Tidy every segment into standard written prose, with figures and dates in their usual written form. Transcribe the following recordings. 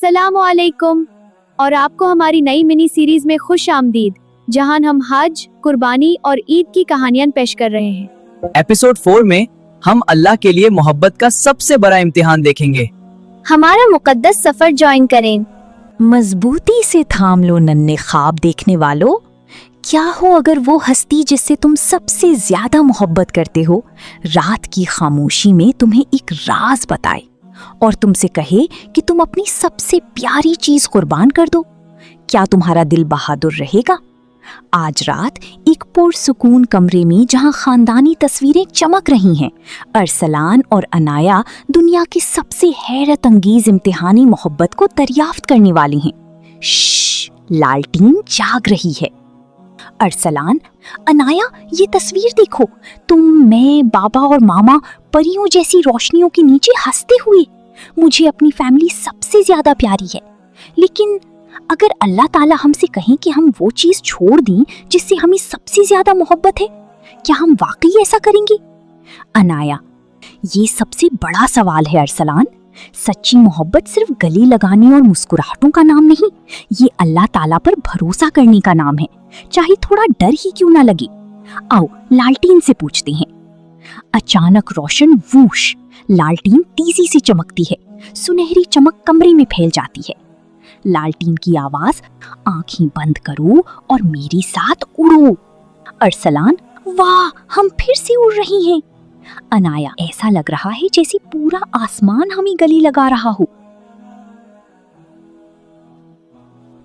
अस्सलाम वालेकुम और आपको हमारी नई मिनी सीरीज में खुश आमदीद, जहां हम हज, कुर्बानी और ईद की कहानियां पेश कर रहे हैं। एपिसोड 4 में हम अल्लाह के लिए मोहब्बत का सबसे बड़ा इम्तिहान देखेंगे। हमारा मुकद्दस सफर ज्वाइन करें। मजबूती से थाम लो नन्हे ख्वाब देखने वालों। क्या हो अगर वो हस्ती जिससे तुम सबसे ज्यादा मोहब्बत करते हो रात की खामोशी में तुम्हें एक राज बताए और तुमसे कहे कि तुम अपनी सबसे प्यारी चीज कुर्बान कर दो। क्या तुम्हारा दिल बहादुर रहेगा? आज रात एक पुरसुकून कमरे में जहां खानदानी तस्वीरें चमक रही हैं, अरसलान और अनाया दुनिया की सबसे हैरत अंगेज इम्तिहानी मोहब्बत को दरियाफ्त करने वाली हैं। श्श, लालटीन जाग रही है। अरसलान, अनाया, ये तस्वीर देखो। तुम, मैं, बाबा और मामा परियों जैसी रोशनियों के नीचे हंसते हुए। मुझे अपनी फैमिली सबसे ज्यादा प्यारी है। लेकिन अगर अल्लाह ताला हमसे कहें कि हम वो चीज छोड़ दें जिससे हमें सबसे ज्यादा मोहब्बत है, क्या हम वाकई ऐसा करेंगे? अनाया, ये सबसे बड़ा सवाल है अरसलान। सच्ची मोहब्बत सिर्फ गले लगाने और मुस्कुराहटों का नाम नहीं, ये अल्लाह ताला पर भरोसा करने का नाम है, चाहे थोड़ा डर ही क्यों ना लगे। आओ लालटीन से पूछते हैं। अचानक रोशन वूश, लालटीन तेजी से चमकती है। सुनहरी चमक कमरे में फैल जाती है। लालटीन की आवाज, आंखें बंद करो और मेरे साथ उड़ो। अरसलान, वाह, हम फिर से उड़ रही हैं। अनाया, ऐसा लग रहा है जैसे पूरा आसमान हमें गले लगा रहा हो।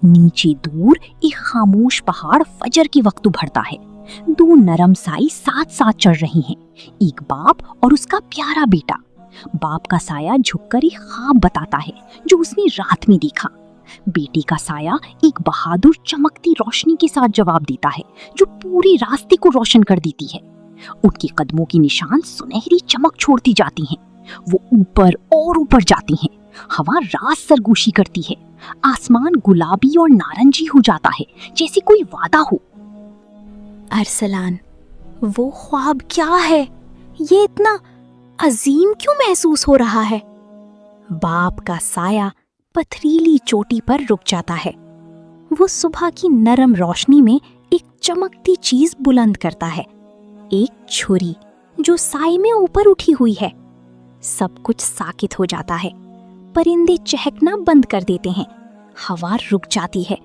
नीचे दूर एक खामोश पहाड़ फजर के वक्त उभरता है। दो नरम साई साथ साथ चढ़ रही हैं, एक बाप और उसका प्यारा बेटा। बाप का साया झुककर एक ख्वाब बताता है जो उसने रात में देखा। बेटी का साया एक बहादुर चमकती रोशनी के साथ जवाब देता है जो पूरे रास्ते को रोशन कर देती है। उनके कदमों की निशान सुनहरी चमक छोड़ती जाती हैं। वो ऊपर और ऊपर जाती हैं। हवा रात सरगोशी करती है। आसमान गुलाबी और नारंगी हो जाता है जैसे कोई वादा हो। अरसलान, वो ख्वाब क्या है? ये इतना अजीम क्यों महसूस हो रहा है? बाप का साया पथरीली चोटी पर रुक जाता है। वो सुबह की नरम रोशनी में एक चमकती चीज बुलंद करता है, एक छुरी जो साए में ऊपर उठी हुई है। सब कुछ साकित हो जाता है। परिंदे चहकना बंद कर देते हैं। हवा रुक जाती है।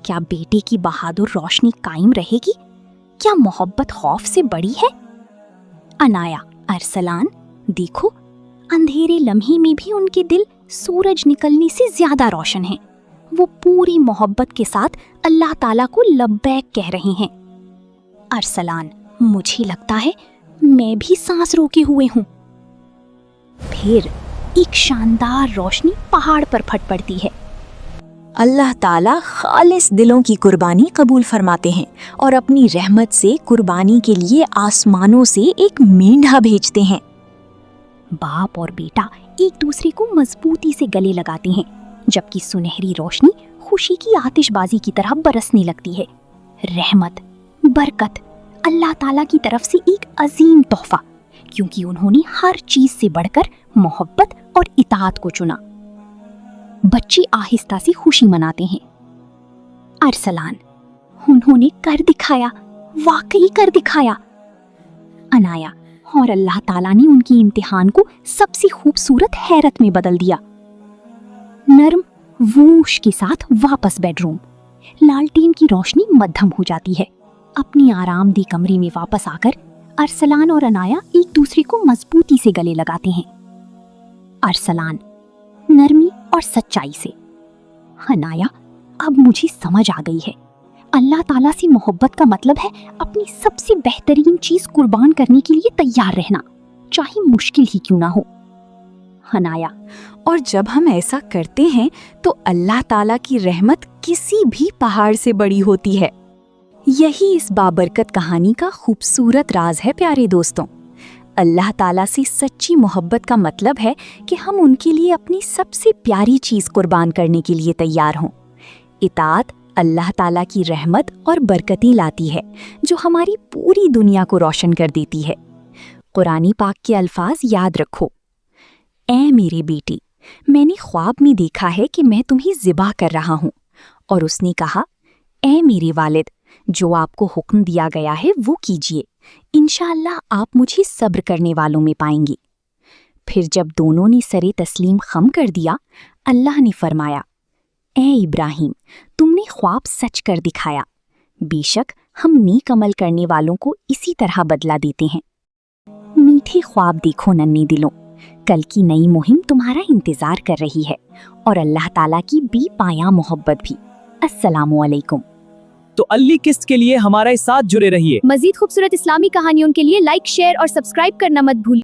क्या बेटे की बहादुर रोशनी कायम रहेगी? क्या मोहब्बत खौफ से बड़ी है? अनाया, अरसलान, देखो, अंधेरे लम्हे में भी उनके दिल सूरज निकलने से ज्यादा रोशन हैं। वो पूरी मोहब्बत के साथ अल्लाह ताला को लब्बैक कह रहे हैं। अरसलान, मुझे लगता है मैं भी सांस रोके हुए हूँ। फिर एक शानदार रोशनी पहाड़ पर फट पड़ती है। अल्लाह ताला खालिस दिलों की कुर्बानी कबूल फरमाते हैं और अपनी रहमत से कुर्बानी के लिए आसमानों से एक मेंढा भेजते हैं। बाप और बेटा एक दूसरे को मजबूती से गले लगाते हैं, जबकि सुनहरी रोशनी खुशी की आतिशबाजी की तरह बरसने लगती है। रहमत, बरकत, अल्लाह ताला की तरफ से एक अजीम तोहफा, क्योंकि उन्होंने हर चीज से बढ़कर मोहब्बत और इताअत को चुना। बच्चे आहिस्ता से खुशी मनाते हैं। अरसलान, उन्होंने कर दिखाया, वाकई कर दिखाया। अनाया, और अल्लाह ताला ने उनकी इम्तिहान को सबसे खूबसूरत हैरत में बदल दिया। नर्म वूश के साथ वापस बेडरूम। लालटीन की रोशनी मध्यम हो जाती है। अपनी आरामदेह कमरे में वापस आकर अरसलान और अनाया एक दूसरे को मजबूती से गले लगाते हैं। अरसलान, नरमी और सच्चाई से। अनाया, अब मुझे समझ आ गई है। अल्लाह ताला से मोहब्बत का मतलब है अपनी सबसे बेहतरीन चीज कुर्बान करने के लिए तैयार रहना, चाहे मुश्किल ही क्यों ना हो। अनाया, और जब हम ऐसा करते हैं तो अल्लाह ताला की रहमत किसी भी पहाड़ से बड़ी होती है। यही इस बाबरकत कहानी का खूबसूरत राज है। प्यारे दोस्तों, अल्लाह ताला से सच्ची मोहब्बत का मतलब है कि हम उनके लिए अपनी सबसे प्यारी चीज कुर्बान करने के लिए तैयार हों। इताअत अल्लाह ताला की रहमत और बरकतें लाती है जो हमारी पूरी दुनिया को रोशन कर देती है। कुरानी पाक के अल्फाज याद रखो, ऐ मेरे बेटे, मैंने ख्वाब में देखा है कि मैं तुम्हें ज़िबा कर रहा हूँ। और उसने कहा, ऐ मेरे वालिद, जो आपको हुक्म दिया गया है वो कीजिए, इंशाअल्लाह आप मुझे सब्र करने वालों में पाएंगे। फिर जब दोनों ने सरे तस्लीम खम कर दिया, अल्लाह ने फरमाया, ऐ इब्राहिम, तुमने ख्वाब सच कर दिखाया। बेशक हम नेक अमल करने वालों को इसी तरह बदला देते हैं। मीठे ख्वाब देखो नन्हे दिलों, कल की नई मुहिम तुम्हारा इंतजार कर रही है, और अल्लाह ताला की बेपाया मोहब्बत भी। अस्सलामु अलैकुम। तो अल्ली किस्त के लिए हमारे साथ जुड़े रहिए। मजीद खूबसूरत इस्लामी कहानियों के लिए लाइक, शेयर और सब्सक्राइब करना मत भूलिए।